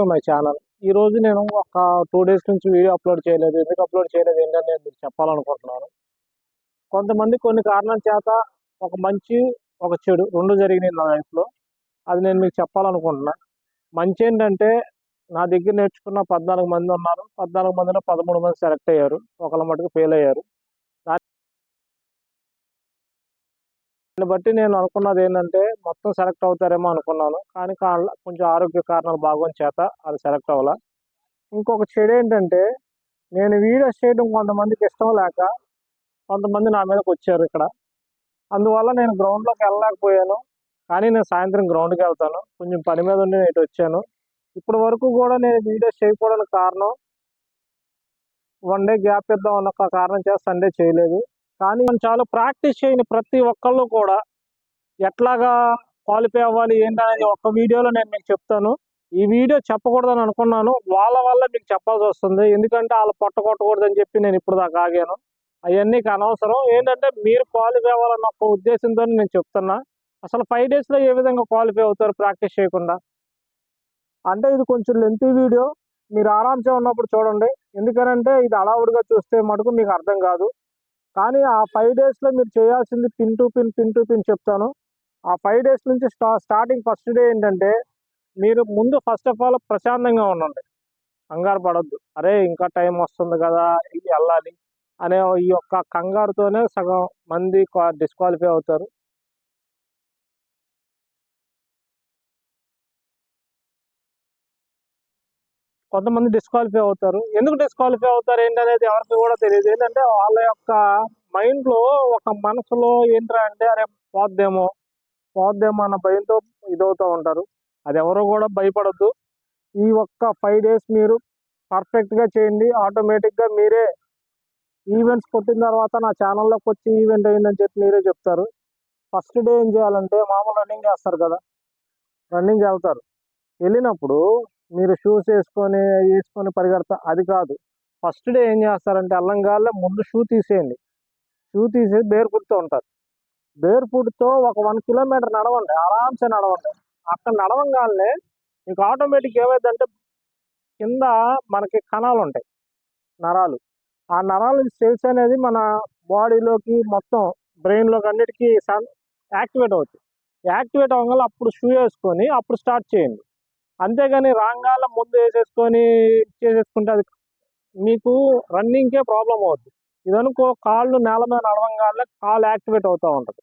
My channel. ఈరోజు నేను ఒక 2 డేస్ నుంచి వీడియో అప్లోడ్ చేయలేదు. ఎందుకు అప్లోడ్ చేయలేదు ఏంటని నేను మీకు చెప్పాలనుకుంటున్నాను. కొంతమంది కొన్ని కారణాల చేత ఒక మంచి, ఒక చెడు 2 జరిగినాయి నా లైఫ్‌లో. అది నేను మీకు చెప్పాలనుకుంటున్నా. మంచి ఏంటంటే నా దగ్గర నేర్చుకున్న 14 మంది ఉన్నారు. 14 మందిలో 13 మంది సెలెక్ట్ అయ్యారు. ఒకళ్ళు మటుకు ఫెయిల్ అయ్యారు. దాన్ని బట్టి నేను అనుకున్నది ఏంటంటే మొత్తం సెలెక్ట్ అవుతారేమో అనుకున్నాను. కానీ కొంచెం ఆరోగ్య కారణాలు బాగోని చేత అది సెలెక్ట్ అవ్వలా. ఇంకొక చెడు ఏంటంటే నేను వీడియోస్ చేయడం కొంతమందికి ఇష్టం లేక కొంతమంది నా మీదకి వచ్చారు ఇక్కడ. అందువల్ల నేను గ్రౌండ్లోకి వెళ్ళలేకపోయాను. కానీ నేను సాయంత్రం గ్రౌండ్కి వెళ్తాను. కొంచెం పని మీద ఉండి నేను ఇటు వచ్చాను. ఇప్పటి వరకు కూడా నేను వీడియోస్ చేయకపోవడానికి కారణం 1 డే గ్యాప్ ఇద్దాం అన్న ఒక కారణం చేత సండే చేయలేదు. కానీ చాలా ప్రాక్టీస్ చేయని ప్రతి ఒక్కళ్ళు కూడా ఎట్లాగా క్వాలిఫై అవ్వాలి ఏంటనేది ఒక్క వీడియోలో నేను మీకు చెప్తాను. ఈ వీడియో చెప్పకూడదని అనుకున్నాను. వాళ్ళ వల్ల మీకు చెప్పాల్సి వస్తుంది. ఎందుకంటే వాళ్ళు పొట్ట కొట్టకూడదని చెప్పి నేను ఇప్పుడు దాకా ఆగాను. అవన్నీ అనవసరం. ఏంటంటే మీరు క్వాలిఫై అవ్వాలన్న ఒక ఉద్దేశంతో నేను చెప్తున్నా. అసలు 5 డేస్లో ఏ విధంగా క్వాలిఫై అవుతారు ప్రాక్టీస్ చేయకుండా? అంటే ఇది కొంచెం లెంతీ వీడియో. మీరు ఆరామ్సే ఉన్నప్పుడు చూడండి. ఎందుకనంటే ఇది హడావుడిగా చూస్తే మటుకు మీకు అర్థం కాదు. కానీ ఆ 5 డేస్లో మీరు చేయాల్సింది పిన్ టు పిన్ చెప్తాను. ఆ 5 డేస్ నుంచి స్టార్టింగ్ ఫస్ట్ డే ఏంటంటే మీరు ముందు ఫస్ట్ ఆఫ్ ఆల్ ప్రశాంతంగా ఉండండి. కంగారు పడొద్దు. అరే ఇంకా టైం వస్తుంది కదా వెళ్ళాలి అనే ఈ యొక్క కంగారుతోనే సగం మంది డిస్క్వాలిఫై అవుతారు. కొంతమంది డిస్క్వాలిఫై అవుతారు. ఎందుకు డిస్క్వాలిఫై అవుతారు ఏంటనేది ఎవరికి కూడా తెలియదు. ఏంటంటే వాళ్ళ యొక్క మైండ్లో ఒక మనసులో ఏంట్రా అంటే అరే పోద్దేమో అన్న భయంతో ఇదవుతూ ఉంటారు. అది ఎవరు కూడా భయపడద్దు. ఈ ఒక్క 5 డేస్ మీరు పర్ఫెక్ట్గా చేయండి. ఆటోమేటిక్గా మీరే ఈవెంట్స్ కొట్టిన తర్వాత నా ఛానల్లోకి వచ్చి ఈవెంట్ అయిందని చెప్పి మీరే చెప్తారు. ఫస్ట్ డే ఏం చేయాలంటే మామూలు రన్నింగ్ చేస్తారు కదా, రన్నింగ్ వెళ్తారు. వెళ్ళినప్పుడు మీరు షూస్ వేసుకొని పరిగెడతా అది కాదు. ఫస్ట్ డే ఏం చేస్తారంటే అల్లంగాల్లో ముందు షూ తీసేయండి. షూ తీసేసి బేర్ ఫుట్తో ఉంటారు. బేర్ ఫుట్తో ఒక 1 కిలోమీటర్ నడవండి. ఆరామ్సే నడవండి. అక్కడ నడవంగానే మీకు ఆటోమేటిక్ ఏమైందంటే కింద మనకి కణాలు ఉంటాయి, నరాలు. ఆ నరాల సెల్స్ అనేది మన బాడీలోకి మొత్తం బ్రెయిన్లోకి అన్నిటికీ యాక్టివేట్ అవుతుంది. యాక్టివేట్ అవ్వగానే అప్పుడు షూ వేసుకొని అప్పుడు స్టార్ట్ చేయండి. అంతేగాని రాగాల ముందు చేసేసుకుంటే అది మీకు రన్నింగ్కే ప్రాబ్లం అవుతుంది. ఇదనుకో కాళ్ళు నేల మీద నడవంగానే కాళ్ళు యాక్టివేట్ అవుతూ ఉంటుంది.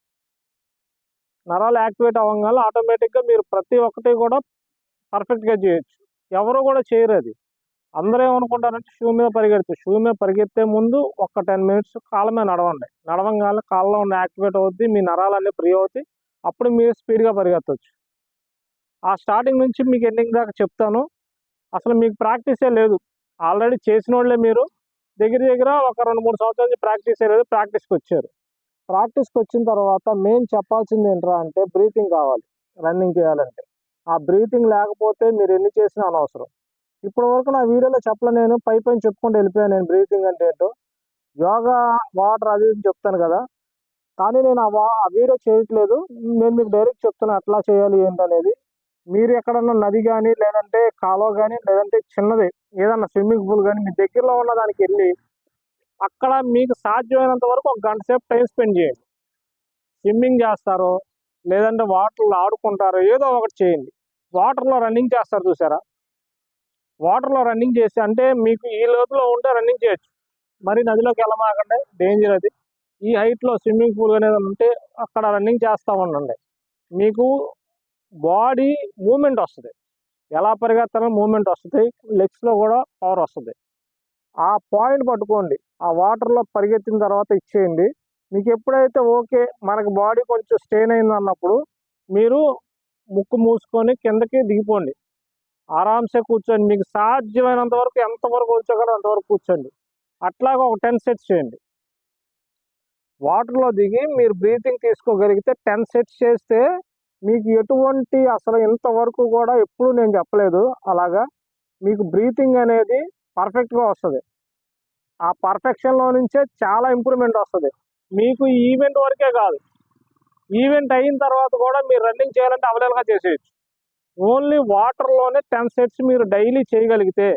నరాలు యాక్టివేట్ అవ్వగానే ఆటోమేటిక్గా మీరు ప్రతి ఒక్కటి కూడా పర్ఫెక్ట్గా చేయొచ్చు. ఎవరు కూడా చేయరు అది. అందరూ ఏమనుకుంటారంటే షూ మీద పరిగెత్తే ముందు ఒక 10 మినిట్స్ కాళ్ళ మీద నడవండి. నడవంగానే కాళ్ళలో ఉన్న యాక్టివేట్ అవుద్ది, మీ నరాలన్నీ ఫ్రీ అవుతాయి. అప్పుడు మీరు స్పీడ్గా పరిగెత్తవచ్చు. ఆ స్టార్టింగ్ నుంచి మీకు ఎండింగ్ దాకా చెప్తాను. అసలు మీకు ప్రాక్టీసే లేదు. ఆల్రెడీ చేసిన వాళ్ళే మీరు. దగ్గర ఒక 2-3 సంవత్సరాల నుంచి ప్రాక్టీసే లేదు. ప్రాక్టీస్కి వచ్చారు. ప్రాక్టీస్కి వచ్చిన తర్వాత మెయిన్ చెప్పాల్సింది ఏంట్రా అంటే బ్రీతింగ్ కావాలి రన్నింగ్ చేయాలంటే. ఆ బ్రీతింగ్ లేకపోతే మీరు ఎన్ని చేసినా అనవసరం. ఇప్పటి వరకు నా వీడియోలో చెప్పలే, నేను పైన చెప్పుకుంటూ వెళ్ళిపోయాను నేను బ్రీతింగ్ అంటే ఏంటో. యోగా, వాటర్ అది చెప్తాను కదా, కానీ నేను ఆ వీడియో చేయట్లేదు. నేను మీకు డైరెక్ట్ చెప్తాను ఎట్లా చేయాలి ఏంటనేది. మీరు ఎక్కడన్నా నది కానీ లేదంటే కాలువ కానీ లేదంటే చిన్నది ఏదన్నా స్విమ్మింగ్ పూల్ కానీ మీ దగ్గరలో ఉన్న దానికి వెళ్ళి అక్కడ మీకు సాధ్యమైనంత వరకు 1 గంట సేపు టైం స్పెండ్ చేయండి. స్విమ్మింగ్ చేస్తారో లేదంటే వాటర్లో ఆడుకుంటారో ఏదో ఒకటి చేయండి. వాటర్లో రన్నింగ్ చేస్తారు చూసారా, వాటర్లో రన్నింగ్ చేసి అంటే మీకు ఈ లోతులో ఉంటే రన్నింగ్ చేయొచ్చు. మరి నదిలోకి వెళ్ళమాకండి, డేంజర్ అది. ఈ హైట్లో స్విమ్మింగ్ పూల్ అనేది ఉంటే అక్కడ రన్నింగ్ చేస్తూ ఉండండి. మీకు బాడీ మూమెంట్ వస్తుంది. ఎలా పరిగెత్తాలని మూమెంట్ వస్తుంది. లెగ్స్లో కూడా పవర్ వస్తుంది. ఆ పాయింట్ పట్టుకోండి. ఆ వాటర్లో పరిగెత్తిన తర్వాత ఇచ్చేయండి. మీకు ఎప్పుడైతే ఓకే మనకి బాడీ కొంచెం స్ట్రెయిన్ అయింది అన్నప్పుడు మీరు ముక్కు మూసుకొని కిందకి దిగిపోండి. ఆరామ్సే కూర్చోండి. మీకు సాధ్యమైనంత వరకు ఎంతవరకు కూర్చోగలరో అంతవరకు కూర్చోండి. అట్లాగా ఒక 10 సెట్స్ చేయండి. వాటర్లో దిగి మీరు బ్రీతింగ్ తీసుకోగలిగితే 10 సెట్స్ చేస్తే మీకు ఎటువంటి అసలు ఇంతవరకు కూడా ఎప్పుడు నేను చెప్పలేదు అలాగా మీకు బ్రీతింగ్ అనేది పర్ఫెక్ట్గా వస్తుంది. ఆ పర్ఫెక్షన్లో నుంచే చాలా ఇంప్రూవ్మెంట్ వస్తుంది. మీకు ఈవెంట్ వరకే కాదు, ఈవెంట్ అయిన తర్వాత కూడా మీరు రన్నింగ్ చేయాలంటే అవైలబుల్గా చేసేయచ్చు. ఓన్లీ వాటర్లోనే 10 సెట్స్ మీరు డైలీ చేయగలిగితే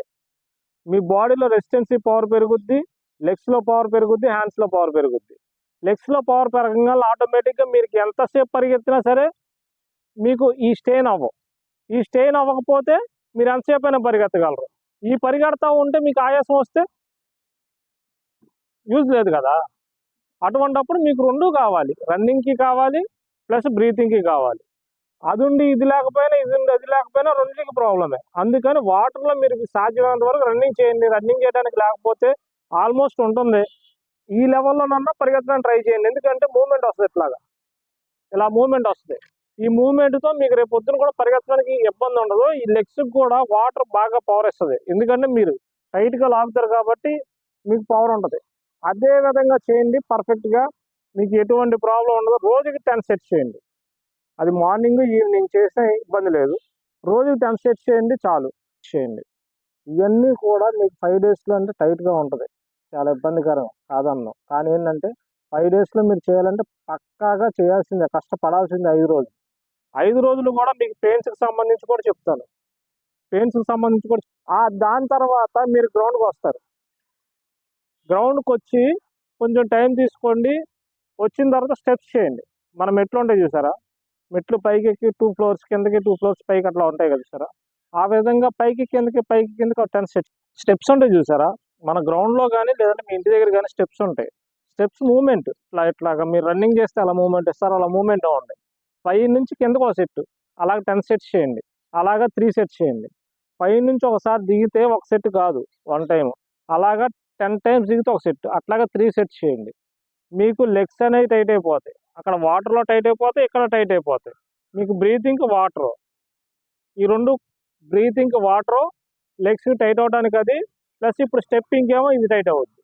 మీ బాడీలో రెసిస్టెన్సీ పవర్ పెరుగుద్ది, లెగ్స్లో పవర్ పెరుగుద్ది, హ్యాండ్స్లో పవర్ పెరుగుద్ది. లెగ్స్లో పవర్ పెరగంగా ఆటోమేటిక్గా మీరు ఎంతసేపు పరిగెత్తినా సరే మీకు ఈ స్టెయిన్ అవ్వవు. ఈ స్టెయిన్ అవ్వకపోతే మీరు ఎంతసేపు అయినా పరిగెత్తగలరు. ఈ పరిగెడతా ఉంటే మీకు ఆయాసం వస్తే యూజ్ లేదు కదా. అటువంటప్పుడు మీకు రెండు కావాలి, రన్నింగ్కి కావాలి ప్లస్ బ్రీతింగ్కి కావాలి. అది ఉండి ఇది లేకపోయినా, ఇది ఉండి అది లేకపోయినా రెండింటికి ప్రాబ్లమే. అందుకని వాటర్లో మీరు సాధ్యమైనంత వరకు రన్నింగ్ చేయండి. రన్నింగ్ చేయడానికి లేకపోతే ఆల్మోస్ట్ ఉంటుంది, ఈ లెవెల్లోనన్నా పరిగెత్తడానికి ట్రై చేయండి. ఎందుకంటే మూవ్మెంట్ వస్తుంది, ఇట్లాగా ఇలా మూవ్మెంట్ వస్తుంది. ఈ మూవ్మెంట్తో మీకు రేపు పొద్దున కూడా పరిగెత్తడానికి ఇబ్బంది ఉండదు. ఈ లెగ్స్కి కూడా వాటర్ బాగా పవర్ ఇస్తుంది, ఎందుకంటే మీరు టైట్గా లాగుతారు కాబట్టి మీకు పవర్ ఉంటుంది. అదే విధంగా చేయండి, పర్ఫెక్ట్గా మీకు ఎటువంటి ప్రాబ్లం ఉండదు. రోజుకి 10 సెట్స్ చేయండి. అది మార్నింగ్ ఈవినింగ్ చేసినా ఇబ్బంది లేదు. రోజుకి 10 సెట్స్ చేయండి చాలు. చేయండి. ఇవన్నీ కూడా మీకు 5 డేస్లో అంటే టైట్గా ఉంటుంది, చాలా ఇబ్బందికరం కాదన్నాం. కానీ ఏంటంటే 5 డేస్లో మీరు చేయాలంటే పక్కాగా చేయాల్సిందే, కష్టపడాల్సిందే 5 రోజులు. 5 రోజులు కూడా మీకు పెయిన్స్కి సంబంధించి కూడా చెప్తాను. పెయిన్స్కి సంబంధించి కూడా దాని తర్వాత మీరు గ్రౌండ్కి వస్తారు. గ్రౌండ్కి వచ్చి కొంచెం టైం తీసుకోండి. వచ్చిన తర్వాత స్టెప్స్ చేయండి. మన మెట్లు ఉంటాయి చూసారా, మెట్లు పైకి ఎక్కి 2 ఫ్లోర్స్ కిందకి 2 ఫ్లోర్స్ పైకి అట్లా ఉంటాయి కదా చూసారా, ఆ విధంగా పైకి కిందకి 10 స్టెప్స్ ఉంటాయి చూసారా. మన గ్రౌండ్లో కానీ లేదంటే మీ ఇంటి దగ్గర కానీ స్టెప్స్ ఉంటాయి. స్టెప్స్ మూవ్మెంట్ ఇట్లాగా మీరు రన్నింగ్ చేస్తే అలా మూవ్మెంట్ ఇస్తారు, అలా మూవ్మెంట్ అవ్వండి. 5 నుంచి కిందకు ఒక సెట్, అలాగ 10 సెట్స్ చేయండి. అలాగా 3 సెట్స్ చేయండి. 5 నుంచి ఒకసారి దిగితే ఒక సెట్ కాదు, 1 టైం. అలాగా 10 టైమ్స్ దిగితే ఒక సెట్, అట్లాగా 3 సెట్స్ చేయండి. మీకు లెగ్స్ అనేవి టైట్ అయిపోతాయి. అక్కడ వాటర్లో టైట్ అయిపోతాయి, ఇక్కడ టైట్ అయిపోతాయి. మీకు బ్రీతింగ్ వాటర్, ఈ రెండు బ్రీతింగ్ వాటర్, లెగ్స్ టైట్ అవడానికి అది, ప్లస్ ఇప్పుడు స్టెప్పింగ్ ఏమో ఇది టైట్ అవుద్ది.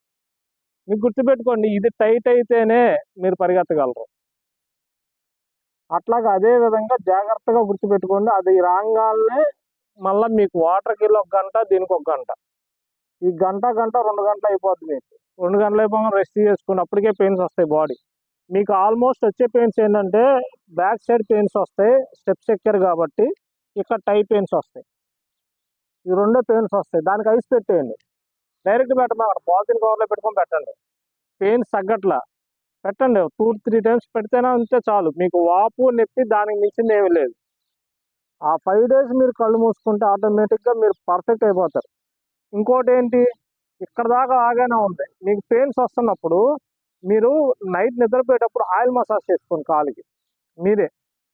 మీకు గుర్తుపెట్టుకోండి, ఇది టైట్ అయితేనే మీరు పరిగెత్తగలరు. అట్లాగా అదే విధంగా జాగ్రత్తగా గుర్తుపెట్టుకోండి. అది రాగానే మళ్ళీ మీకు వాటర్కి వెళ్ళి 1 గంట, దీనికి 1 గంట, ఈ గంట 2 గంటలు అయిపోద్ది. మీకు 2 గంటలు అయిపోగా రెస్ట్ చేసుకుని అప్పటికే పెయిన్స్ వస్తాయి బాడీ. మీకు ఆల్మోస్ట్ వచ్చే పెయిన్స్ ఏంటంటే బ్యాక్ సైడ్ పెయిన్స్ వస్తాయి, స్టెప్స్ ఎక్కారు కాబట్టి. ఇక్కడ టై పెయిన్స్ వస్తాయి, ఈ రెండే పెయిన్స్ వస్తాయి. దానికి ఐస్ పెట్టేయండి, డైరెక్ట్ పెట్టమా, అక్కడ పాలిథిన్ కవర్లో పెట్టుకొని పెట్టండి. పెయిన్స్ తగ్గట్లా పెట్టండి, 2-3 టైమ్స్ పెడితేనే ఉంటే చాలు. మీకు వాపు నొప్పి దానికి మించింది ఏమీ లేదు. ఆ 5 డేస్ మీరు కళ్ళు మూసుకుంటే ఆటోమేటిక్గా మీరు పర్ఫెక్ట్ అయిపోతారు. ఇంకోటి ఏంటి, ఇక్కడ దాకా ఆగానే ఉంది. మీకు పెయిన్స్ వస్తున్నప్పుడు మీరు నైట్ నిద్రపోయేటప్పుడు ఆయిల్ మసాజ్ చేసుకోండి కాలుకి. మీరే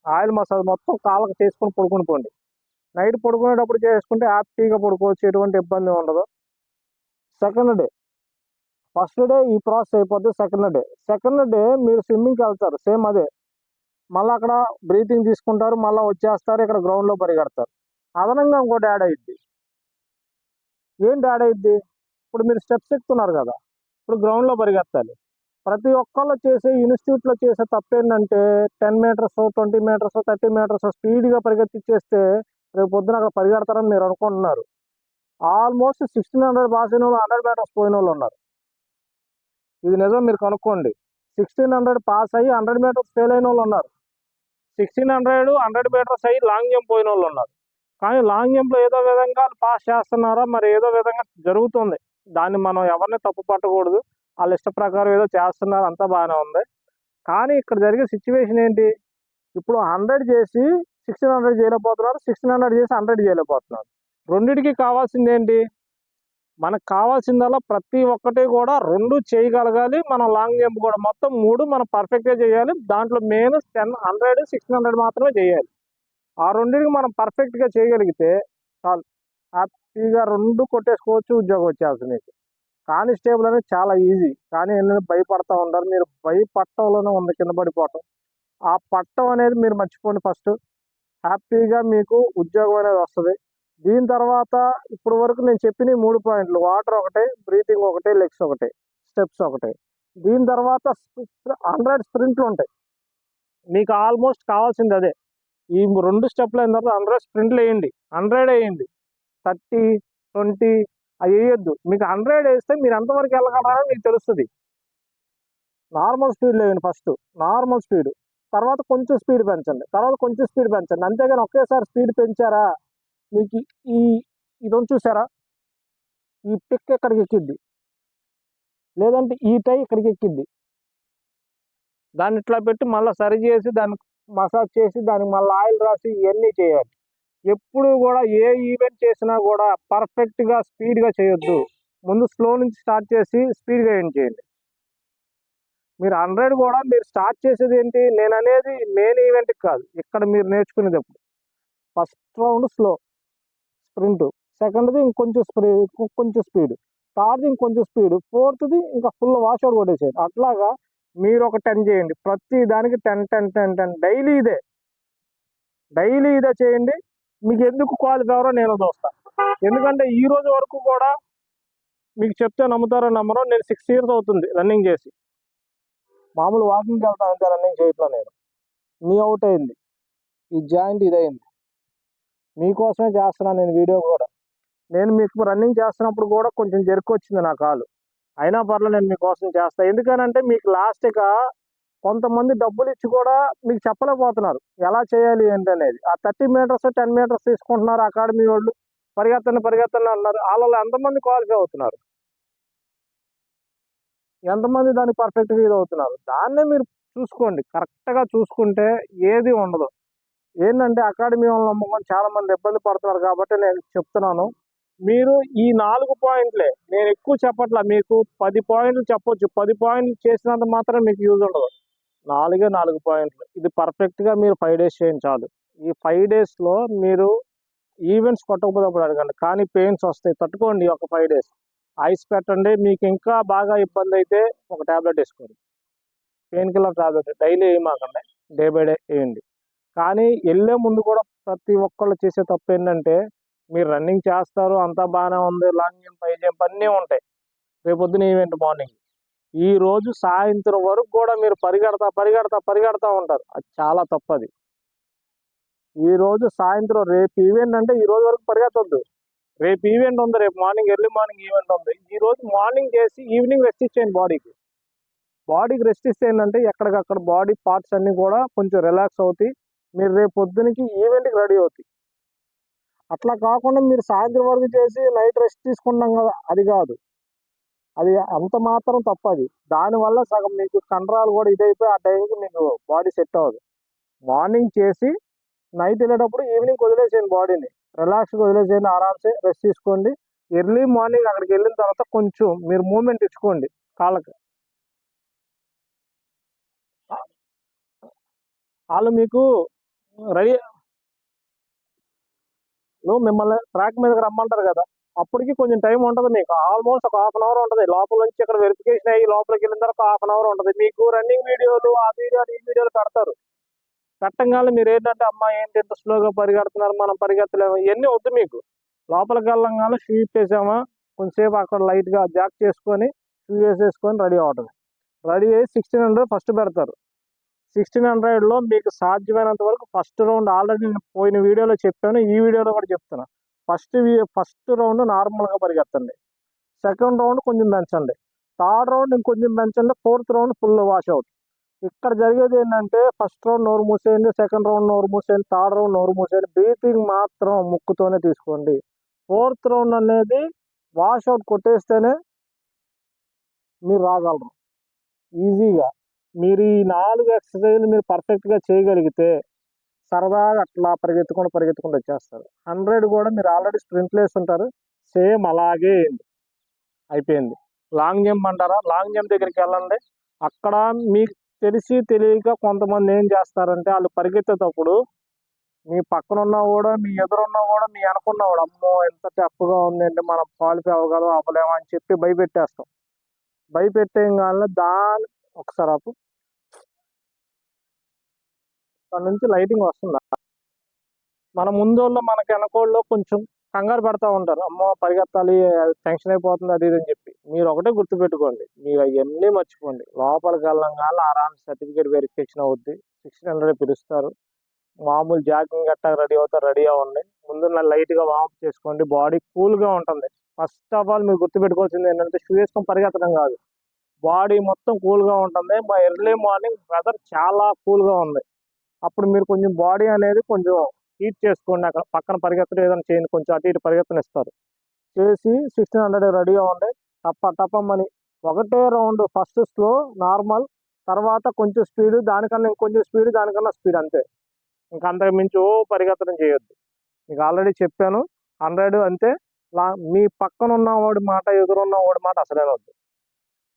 ఆయిల్ మసాజ్ మొత్తం కాళ్ళకి చేసుకొని పడుకుని పోండి. నైట్ పడుకునేటప్పుడు చేసుకుంటే హ్యాపీగా పడుకోవచ్చు, ఎటువంటి ఇబ్బంది ఉండదు. సెకండ్ డే, ఫస్ట్ డే ఈ ప్రాసెస్ అయిపోద్ది. సెకండ్ డే మీరు స్విమ్మింగ్కి వెళ్తారు, సేమ్ అదే. మళ్ళీ అక్కడ బ్రీతింగ్ తీసుకుంటారు, మళ్ళీ వచ్చేస్తారు, ఇక్కడ గ్రౌండ్లో పరిగెడతారు. అదనంగా ఇంకోటి యాడ్ అయ్యిద్ది. ఏంటి యాడ్ అయ్యిద్ది, ఇప్పుడు మీరు స్టెప్స్ ఎక్కుతున్నారు కదా, ఇప్పుడు గ్రౌండ్లో పరిగెత్తాలి. ప్రతి ఒక్కళ్ళు చేసే ఇన్స్టిట్యూట్లో చేసే తప్పు ఏంటంటే 10 మీటర్స్, 20 మీటర్స్, 30 మీటర్స్ స్పీడ్గా పరిగెత్తిచ్చేస్తే రేపు పొద్దున అక్కడ పరిగెడతారని మీరు అనుకుంటున్నారు. ఆల్మోస్ట్ 1600 పాస్ అయిన వాళ్ళు 100 మీటర్స్ పోయిన వాళ్ళు ఉన్నారు. ఇది నిజం, మీరు కనుక్కోండి. 1600 పాస్ అయ్యి 100 మీటర్స్ ఫెయిల్ అయిన వాళ్ళు ఉన్నారు. 1600 100 మీటర్స్ అయ్యి లాంగ్ జంప్ పోయిన వాళ్ళు ఉన్నారు. కానీ లాంగ్ జంప్లో ఏదో విధంగా పాస్ చేస్తున్నారా, మరి ఏదో విధంగా జరుగుతుంది. దాన్ని మనం ఎవరిని తప్పు పట్టకూడదు. వాళ్ళ ఇష్ట ప్రకారం ఏదో చేస్తున్నారు, అంతా బాగానే ఉంది. కానీ ఇక్కడ జరిగే సిచ్యువేషన్ ఏంటి, ఇప్పుడు 100 చేసి 1600 చేయలేకపోతున్నారు, 1600 చేసి 100 చేయలేకపోతున్నారు. రెండిటికి కావాల్సింది ఏంటి, మనకు కావాల్సిందల్లా ప్రతి ఒక్కటి కూడా 2 చేయగలగాలి. మనం లాంగ్ జంప్ కూడా మొత్తం 3 మనం పర్ఫెక్ట్గా చేయాలి. దాంట్లో మెయిన్ 10, 100, 1600 మాత్రమే చేయాలి. ఆ రెండింటికి మనం పర్ఫెక్ట్గా చేయగలిగితే చాలు, హ్యాపీగా 2 కొట్టేసుకోవచ్చు, ఉద్యోగం వచ్చేస్తుంది మీకు. కానిస్టేబుల్ అనేది చాలా ఈజీ, కానీ ఏంటంటే భయపడతా ఉంటారు. మీరు భయపడటంలోనే ఉంది కింద పడిపోవటం. ఆ పట్టం అనేది మీరు మర్చిపోండి. ఫస్ట్ హ్యాపీగా మీకు ఉద్యోగం అనేది వస్తుంది. దీని తర్వాత ఇప్పుడు వరకు నేను చెప్పిన 3 పాయింట్లు, వాటర్ ఒకటే, బ్రీతింగ్ ఒకటే, లెగ్స్ ఒకటే, స్టెప్స్ ఒకటే. దీని తర్వాత 100 స్ప్రింట్లు ఉంటాయి. మీకు ఆల్మోస్ట్ కావాల్సింది అదే. ఈ 2 స్టెప్లు అయిన తర్వాత 100 స్ప్రింట్లు వేయండి. 100 వేయండి, 30, 20 అవి వేయొద్దు. మీకు 100 వేస్తే మీరు ఎంతవరకు వెళ్ళగలరని మీకు తెలుస్తుంది. నార్మల్ స్పీడ్లో వేయండి ఫస్ట్, నార్మల్ స్పీడ్. తర్వాత కొంచెం స్పీడ్ పెంచండి, తర్వాత కొంచెం స్పీడ్ పెంచండి. అంతేగాని ఒకేసారి స్పీడ్ పెంచారా మీకు ఈ ఇది ఉంది చూసారా, ఈ పిక్ ఇక్కడికి ఎక్కిద్ది, లేదంటే ఈ టై ఇక్కడికి ఎక్కిద్ది. దాన్ని ఇట్లా పెట్టి మళ్ళీ సరి చేసి దానికి మసాజ్ చేసి దానికి మళ్ళీ ఆయిల్ రాసి ఇవన్నీ చేయాలి. ఎప్పుడు కూడా ఏ ఈవెంట్ చేసినా కూడా పర్ఫెక్ట్గా స్పీడ్గా చేయొద్దు. ముందు స్లో నుంచి స్టార్ట్ చేసి స్పీడ్గా ఎండ్ చేయండి. మీరు 100 కూడా మీరు స్టార్ట్ చేసేది ఏంటి, నేను అనేది మెయిన్ ఈవెంట్కి కాదు, ఇక్కడ మీరు నేర్చుకునేది ఎప్పుడు ఫస్ట్ రౌండ్ స్లో స్ప్రింట్, సెకండ్ది ఇంకొంచెం స్పీడ్, థర్డ్ది ఇంకొంచెం స్పీడ్, ఫోర్త్ది ఇంకా ఫుల్ వాషౌట్ కొట్టేసేయండి. అట్లాగా మీరు ఒక 10 చేయండి, ప్రతి దానికి 10 10 10 10 డైలీ ఇదే చేయండి. మీకు ఎందుకు క్వాలిఫై అవ్వరో నేను చూస్తాను. ఎందుకంటే ఈ రోజు వరకు కూడా మీకు చెప్తే నమ్ముతారో నమ్మరో, నేను 6 years అవుతుంది రన్నింగ్ చేసి. మామూలు వాకింగ్కి వెళ్తాను అంతే, రన్నింగ్ చేయట్లా. నేను నీ అవుట్ అయింది, ఈ జాయింట్ ఇదైంది, మీకోసమే చేస్తున్నాను నేను వీడియో కూడా. నేను మీకు రన్నింగ్ చేస్తున్నప్పుడు కూడా కొంచెం జరుకు వచ్చింది నా కాలు, అయినా పర్లేదు నేను మీకోసం చేస్తాను. ఎందుకనంటే మీకు లాస్ట్గా కొంతమంది డబ్బులు ఇచ్చి కూడా మీకు చెప్పలేకపోతున్నారు ఎలా చేయాలి ఏంటి అనేది. ఆ 30 meters 10 meters తీసుకుంటున్నారు అకాడమీ వాళ్ళు, పరిగెత్తండి అన్నారు. వాళ్ళలో ఎంతమంది క్వాలిఫై అవుతున్నారు, ఎంతమంది దానికి పర్ఫెక్ట్గా ఇది అవుతున్నారు? దాన్నే మీరు చూసుకోండి, కరెక్ట్గా చూసుకుంటే ఏది ఉండదు. ఏంటంటే అకాడమీ వాళ్ళని నమ్ముకొని చాలా మంది ఇబ్బంది పడుతున్నారు కాబట్టి నేను చెప్తున్నాను. మీరు ఈ 4 పాయింట్లే, నేను ఎక్కువ చెప్పట్లా, మీకు 10 పాయింట్లు చెప్పొచ్చు. 10 పాయింట్లు చేసినంత మాత్రం మీకు యూజ్ ఉండదు. 4 పాయింట్లు, ఇది పర్ఫెక్ట్గా మీరు 5 days చేయండి చాలు. ఈ 5 daysలో మీరు ఈవెంట్స్ కొట్టకపోతే అడగండి, కానీ పెయిన్స్ వస్తాయి, తట్టుకోండి. ఒక 5 days ఐస్ పెట్టండి. మీకు ఇంకా బాగా ఇబ్బంది అయితే ఒక ట్యాబ్లెట్ వేసుకోండి, పెయిన్ కిల్లర్ ట్యాబ్లెట్. డైలీ వేయమాకండి, డే బై డే వేయండి. కానీ వెళ్ళే ముందు కూడా ప్రతి ఒక్కళ్ళు చేసే తప్పు ఏంటంటే, మీరు రన్నింగ్ చేస్తారు, అంతా బాగానే ఉంది, లాంగ్ జంప్, హై జంప్ అన్నీ ఉంటాయి, రేపొద్దున ఈవెంట్ మార్నింగ్. ఈ రోజు సాయంత్రం వరకు కూడా మీరు పరిగెడతా ఉంటారు, అది చాలా తప్పది. ఈ రోజు సాయంత్రం, రేపు ఈవెంట్ అంటే ఈ రోజు వరకు పరిగెత్తొద్దు. రేపు ఈవెంట్ ఉంది, రేపు మార్నింగ్ ఎర్లీ మార్నింగ్ ఈవెంట్ ఉంది. ఈ రోజు మార్నింగ్ చేసి ఈవినింగ్ రెస్ట్ ఇచ్చేయండి బాడీకి రెస్ట్ ఇస్తే ఏంటంటే ఎక్కడికక్కడ బాడీ పార్ట్స్ అన్నీ కూడా కొంచెం రిలాక్స్ అవుతాయి. మీరు రేపు పొద్దునకి ఈవెంట్కి రెడీ అవుతాయి. అట్లా కాకుండా మీరు సాయంత్రం వరకు చేసి నైట్ రెస్ట్ తీసుకుంటాం కదా, అది కాదు, అది అంత మాత్రం తప్పది. దానివల్ల సగం మీకు కండరాలు కూడా ఇదైపోయి ఆ టైంకి మీకు బాడీ సెట్ అవ్వదు. మార్నింగ్ చేసి నైట్ వెళ్ళేటప్పుడు ఈవినింగ్ వదిలేసేయండి, బాడీని రిలాక్స్గా వదిలేసేయండి, ఆరామ్సే రెస్ట్ తీసుకోండి. ఎర్లీ మార్నింగ్ అక్కడికి వెళ్ళిన తర్వాత కొంచెం మీరు మూమెంట్ ఇచ్చుకోండి కాళ్ళకి. వాళ్ళు మీకు రెడీ మిమ్మల్ని ట్రాక్ మీదకి రమ్మంటారు కదా, అప్పటికి కొంచెం టైం ఉంటుంది మీకు. ఆల్మోస్ట్ ఒక 1/2 hour ఉంటుంది. లోపల నుంచి ఇక్కడ వెరిఫికేషన్ అయ్యి లోపలికి వెళ్ళిన తర్వాత 1/2 hour ఉంటుంది. మీకు రన్నింగ్ వీడియోలు, ఆ వీడియోలు, ఈ వీడియోలు పెడతారు. పెట్టంగానే మీరు ఏంటంటే, అమ్మా ఏంటి ఇంత స్లోగా పరిగెడుతున్నారు, మనం పరిగెత్తలేము, ఇవన్నీ వద్దు మీకు. లోపలికి వెళ్ళంగానే షూ ఇప్పేసామా, కొంచెంసేపు అక్కడ లైట్గా జాక్ చేసుకొని షూ వేసేసుకొని రెడీ అవటం. రెడీ అయ్యి 1600 ఫస్ట్ పెడతారు. 1600లో మీకు సాధ్యమైనంత వరకు ఫస్ట్ రౌండ్ ఆల్రెడీ నేను పోయిన వీడియోలో చెప్పాను, ఈ వీడియోలో కూడా చెప్తున్నా. ఫస్ట్ రౌండ్ నార్మల్గా పరిగెత్తండి, సెకండ్ రౌండ్ కొంచెం పెంచండి, థర్డ్ రౌండ్ ఇంకొంచెం పెంచండి, ఫోర్త్ రౌండ్ ఫుల్ వాషౌట్. ఇక్కడ జరిగేది ఏంటంటే, ఫస్ట్ రౌండ్ నోరు మూసేయండి, సెకండ్ రౌండ్ నోరు మూసేయండి, థర్డ్ రౌండ్ నోరు మూసేయండి, బ్రీతింగ్ మాత్రం ముక్కుతోనే తీసుకోండి. ఫోర్త్ రౌండ్ అనేది వాషౌట్ కొట్టేస్తేనే మీరు రాగలరు ఈజీగా. మీరు ఈ 4 ఎక్సర్సైజ్లు మీరు పర్ఫెక్ట్గా చేయగలిగితే సరదాగా అట్లా పరిగెత్తుకుంటూ వచ్చేస్తారు. 100 కూడా మీరు ఆల్రెడీ స్ప్రింట్లు వేస్తుంటారు, సేమ్ అలాగే అయిపోయింది. లాంగ్ జంప్ అంటారా, లాంగ్ జంప్ దగ్గరికి వెళ్ళండి. అక్కడ మీకు తెలిసి తెలియక కొంతమంది ఏం చేస్తారంటే, వాళ్ళు పరిగెత్తేటప్పుడు మీ పక్కనున్నా కూడా, మీ ఎదురున్నా కూడా, మీ అనుకున్నా కూడా, అమ్మో ఎంత టఫ్గా ఉందంటే మనం క్వాలిఫై అవ్వగలం అవ్వలేమో అని చెప్పి భయపెట్టేస్తాం. భయపెట్టేయగానే దాని ఒకసారి అప్పు దాని నుంచి లైటింగ్ వస్తుందా, మన ముందోళ్ళు మనకి వెనకోళ్ళు కొంచెం కంగారు పెడతా ఉంటారు, అమ్మో పరిగెత్తాలి, టెన్షన్ అయిపోతుంది, అది ఇది అని చెప్పి. మీరు ఒకటే గుర్తుపెట్టుకోండి, మీరు అవన్నీ మర్చిపోండి. లోపలికి వెళ్ళంగానే ఆరామ్ సర్టిఫికేట్ వెరిఫికేషన్ అవుద్ది, 1600 పిలుస్తారు. మామూలు జాగింగ్ గట్టా రెడీ అవ్వండి. ముందు లైట్గా వార్మ్ చేసుకోండి, బాడీ కూల్గా ఉంటుంది. ఫస్ట్ ఆఫ్ ఆల్ మీరు గుర్తుపెట్టుకోవాల్సింది ఏంటంటే, షూ వేసుకొని పరిగెత్తడం కాదు, బాడీ మొత్తం కూల్గా ఉంటుంది. ఎర్లీ మార్నింగ్ వెదర్ చాలా కూల్గా ఉంది. అప్పుడు మీరు కొంచెం బాడీ అనేది కొంచెం హీట్ చేసుకోండి. అక్కడ పక్కన పరిగెత్తడం ఏదైనా చేయండి, కొంచెం అటు ఇటు పరిగెత్తనిస్తారు. చేసి 1600 రెడీ అవ్వండి. టపమని ఒకటే రౌండ్ ఫస్ట్ స్లో నార్మల్, తర్వాత కొంచెం స్పీడ్, దానికన్నా ఇంకొంచెం స్పీడ్, దానికన్నా స్పీడ్, అంతే. ఇంకా అంతకు మించి పరిగెత్తడం చేయొద్దు. మీకు ఆల్రెడీ చెప్పాను 100 అంతే. మీ పక్కన ఉన్నవాడి మాట, ఎదురున్న వాడి మాట అసలేనొద్దు.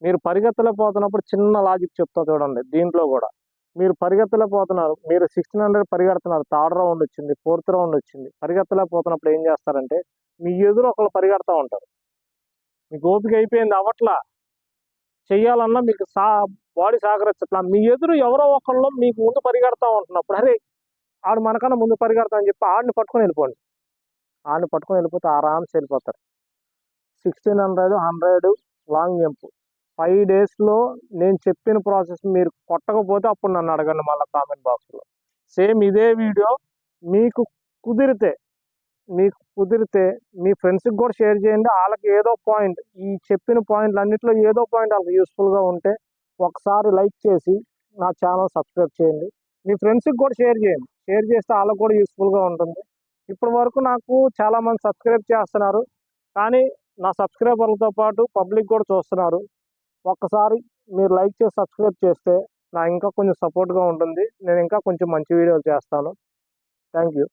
మీరు పరిగెత్తలేకపోతున్నప్పుడు చిన్న లాజిక్ చెప్తా చూడండి. దీంట్లో కూడా మీరు పరిగెత్తలేకపోతున్నారు, మీరు 1600 పరిగెడుతున్నారు, థర్డ్ రౌండ్ వచ్చింది, ఫోర్త్ రౌండ్ వచ్చింది, పరిగెత్తలేకపోతున్నప్పుడు ఏం చేస్తారంటే మీ ఎదురు ఒకళ్ళు పరిగెడతా ఉంటారు. మీకు ఓపిక అయిపోయింది, అవ్వట్లా, చెయ్యాలన్నా మీకు బాడీ సహకరించట్లా, మీ ఎదురు ఎవరో ఒకళ్ళు మీకు ముందు పరిగెడతా ఉంటున్నప్పుడు, అరే ఆడు మనకన్నా ముందు పరిగెడతా అని చెప్పి ఆడిని పట్టుకొని వెళ్ళిపోండి. ఆడిని పట్టుకొని వెళ్ళిపోతే ఆరామ్స్ వెళ్ళిపోతారు. 1600, 100 లాంగ్ జంప్ 5 డేస్లో నేను చెప్పిన ప్రాసెస్ మీరు కొట్టకపోతే అప్పుడు నన్ను అడగండి మళ్ళీ కామెంట్ బాక్స్లో. సేమ్ ఇదే వీడియో మీకు కుదిరితే మీ ఫ్రెండ్స్కి కూడా షేర్ చేయండి. వాళ్ళకి ఏదో పాయింట్, ఈ చెప్పిన పాయింట్లు అన్నింటిలో ఏదో పాయింట్ వాళ్ళకి యూస్ఫుల్గా ఉంటే ఒకసారి లైక్ చేసి నా ఛానల్ సబ్స్క్రైబ్ చేయండి. మీ ఫ్రెండ్స్కి కూడా షేర్ చేయండి. షేర్ చేస్తే వాళ్ళకి కూడా యూస్ఫుల్గా ఉంటుంది. ఇప్పటి వరకు నాకు చాలామంది సబ్స్క్రైబ్ చేస్తున్నారు, కానీ నా సబ్స్క్రైబర్లతో పాటు పబ్లిక్ కూడా చూస్తున్నారు. ఒక్కసారి మీరు లైక్ చేసి సబ్స్క్రైబ్ చేస్తే నాకు ఇంకా కొంచెం సపోర్ట్గా ఉంటుంది. నేను ఇంకా కొంచెం మంచి వీడియోలు చేస్తాను. Thank you.